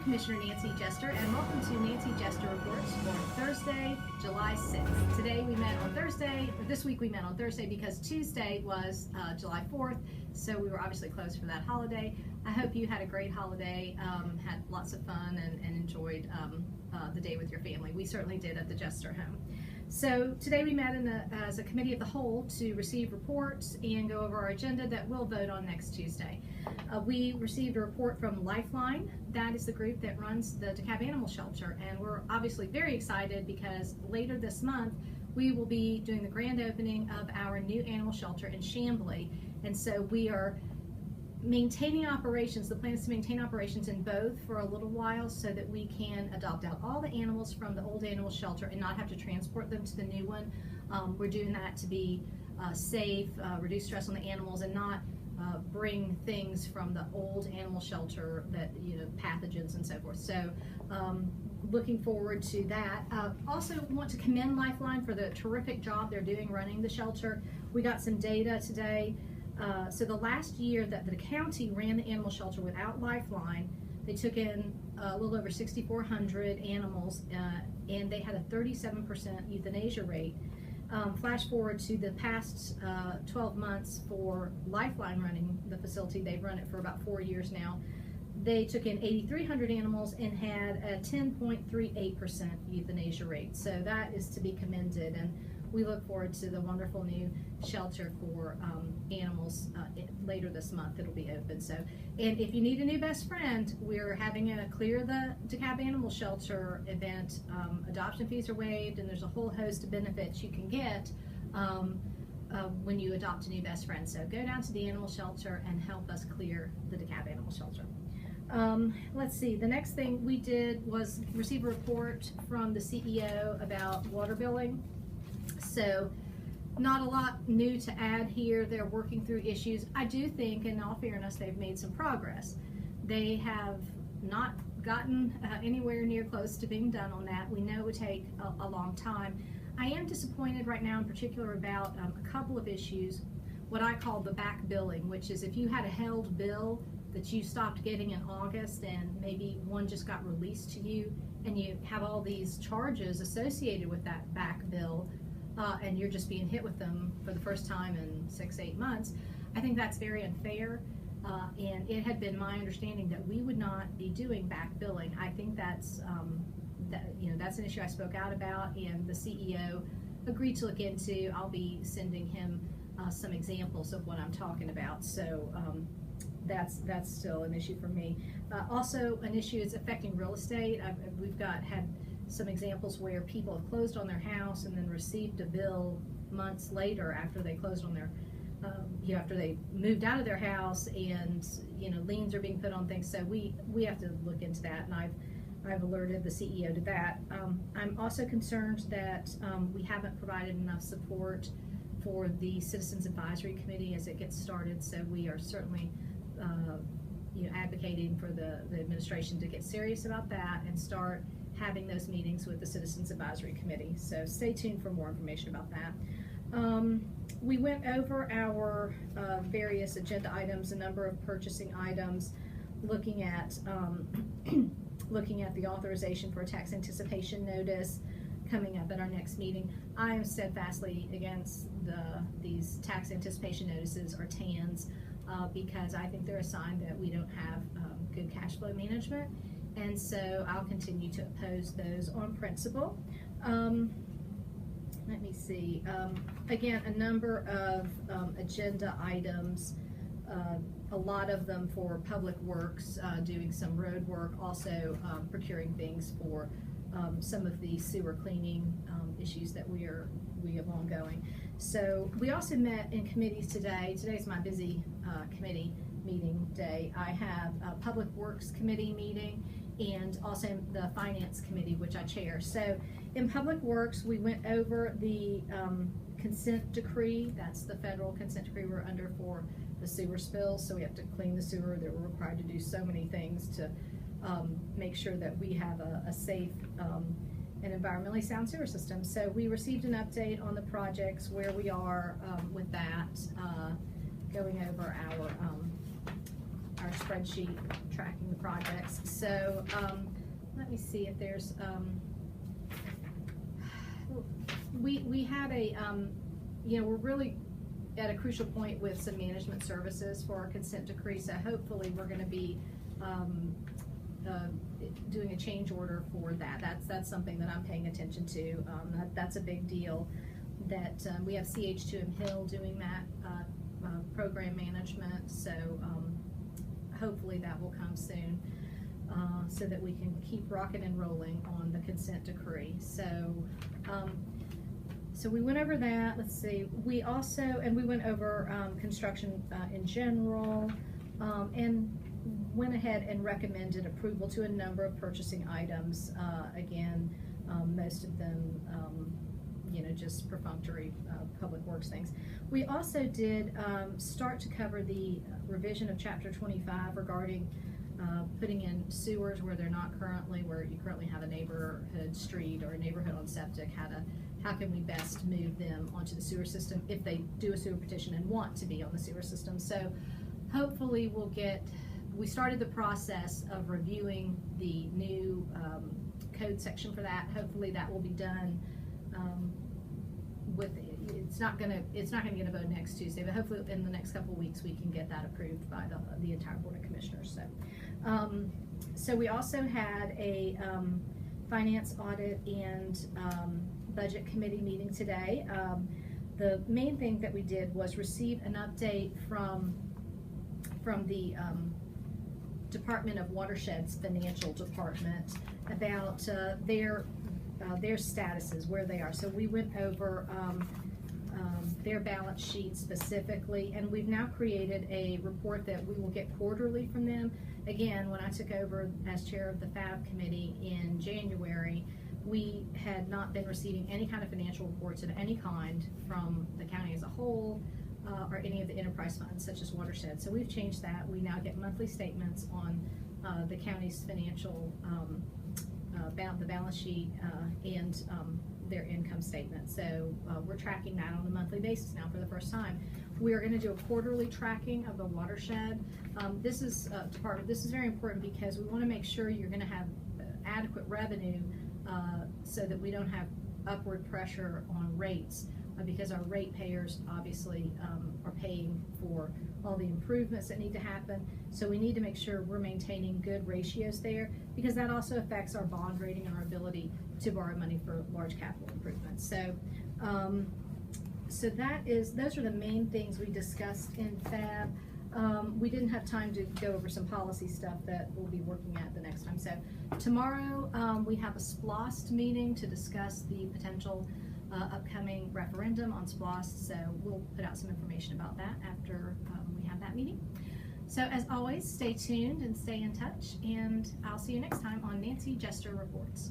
Commissioner Nancy Jester, and welcome to Nancy Jester Reports for Thursday, July 6th. Today we met on Thursday, or this week we met on Thursday because Tuesday was July 4th, so we were obviously closed for that holiday. I hope you had a great holiday, had lots of fun, and enjoyed the day with your family. We certainly did at the Jester home. So today we met as a committee of the whole to receive reports and go over our agenda that we'll vote on next Tuesday. We received a report from Lifeline. That is the group that runs the DeKalb Animal Shelter, and we're obviously very excited because later this month we will be doing the grand opening of our new animal shelter in Chamblee, and so we are maintaining operations. The plan is to maintain operations in both for a little while so that we can adopt out all the animals from the old animal shelter and not have to transport them to the new one. We're doing that to be safe, reduce stress on the animals, and not bring things from the old animal shelter that, pathogens and so forth. So looking forward to that. Also want to commend Lifeline for the terrific job they're doing running the shelter. We got some data today. So the last year that the county ran the animal shelter without Lifeline, they took in a little over 6,400 animals, and they had a 37% euthanasia rate. Flash forward to the past 12 months for Lifeline running the facility. They've run it for about 4 years now. They took in 8,300 animals and had a 10.38% euthanasia rate. So that is to be commended, and we look forward to the wonderful new shelter for animals later this month. It'll be open. So, and if you need a new best friend, we're having a Clear the DeKalb Animal Shelter event. Adoption fees are waived, and there's a whole host of benefits you can get when you adopt a new best friend. So go down to the animal shelter and help us clear the DeKalb Animal Shelter. Let's see, the next thing we did was receive a report from the CEO about water billing. So not a lot new to add here. They're working through issues. I do think, in all fairness, they've made some progress. They have not gotten anywhere near close to being done on that. We know it would take a long time. I am disappointed right now in particular about a couple of issues, what I call the back billing, which is if you had a held bill that you stopped getting in August and maybe one just got released to you, and you have all these charges associated with that back bill, and you're just being hit with them for the first time in 6-8 months. I think that's very unfair, and it had been my understanding that we would not be doing back billing. I think that's that's an issue I spoke out about, and the CEO agreed to look into. I'll be sending him some examples of what I'm talking about. So that's still an issue for me. Also, an issue is affecting real estate. We've had some examples where people have closed on their house and then received a bill months later after they closed on their, after they moved out of their house, and liens are being put on things. So we have to look into that, and I've alerted the CEO to that. I'm also concerned that we haven't provided enough support for the Citizens Advisory Committee as it gets started. So we are certainly advocating for the administration to get serious about that and start having those meetings with the Citizens Advisory Committee. So stay tuned for more information about that. We went over our various agenda items, a number of purchasing items, looking at the authorization for a tax anticipation notice coming up at our next meeting. I am steadfastly against these tax anticipation notices, or TANs, because I think they're a sign that we don't have good cash flow management. And so I'll continue to oppose those on principle. Let me see. Again, a number of agenda items, a lot of them for public works, doing some road work, also procuring things for some of the sewer cleaning issues that we have ongoing. So we also met in committees today. Today's my busy committee meeting day. I have a Public Works Committee meeting and also the Finance Committee, which I chair. So in Public Works, we went over the consent decree. That's the federal consent decree we're under for the sewer spills. So we have to clean the sewer. They were required to do so many things to make sure that we have a safe and environmentally sound sewer system. So we received an update on the projects, where we are with that, going over our our spreadsheet tracking the projects. So let me see if there's, we had a, we're really at a crucial point with some management services for our consent decree, so hopefully we're going to be doing a change order for that. That's something that I'm paying attention to. That's a big deal. That we have CH2M Hill doing that program management, so hopefully that will come soon, so that we can keep rocking and rolling on the consent decree. So so we went over that. Let's see. We also, and we went over construction in general, and went ahead and recommended approval to a number of purchasing items. Again, most of them, just perfunctory public works things. We also did start to cover the revision of Chapter 25 regarding putting in sewers where they're not currently, where you currently have a neighborhood street or a neighborhood on septic. How can we best move them onto the sewer system if they do a sewer petition and want to be on the sewer system? So hopefully we started the process of reviewing the new code section for that. Hopefully that will be done it's not gonna get a vote next Tuesday, but hopefully in the next couple of weeks we can get that approved by the entire Board of Commissioners. So we also had a finance audit and budget committee meeting today. The main thing that we did was receive an update from the Department of Watersheds Financial Department about their statuses, where they are. So we went over their balance sheet specifically, and we've now created a report that we will get quarterly from them. Again, when I took over as chair of the FAB committee in January, we had not been receiving any kind of financial reports of any kind from the county as a whole, or any of the enterprise funds such as Watershed. So we've changed that. We now get monthly statements on the county's financial, the balance sheet and their income statement. So we're tracking that on a monthly basis now for the first time. We are going to do a quarterly tracking of the watershed. This is very important because we want to make sure you're going to have adequate revenue so that we don't have upward pressure on rates, because our ratepayers obviously are paying for all the improvements that need to happen. So we need to make sure we're maintaining good ratios there, because that also affects our bond rating and our ability to borrow money for large capital improvements. So those are the main things we discussed in FAB. We didn't have time to go over some policy stuff that we'll be working at the next time. So tomorrow we have a SPLOST meeting to discuss the potential upcoming referendum on SPLOST. So we'll put out some information about that after we have that meeting. So as always, stay tuned and stay in touch, and I'll see you next time on Nancy Jester Reports.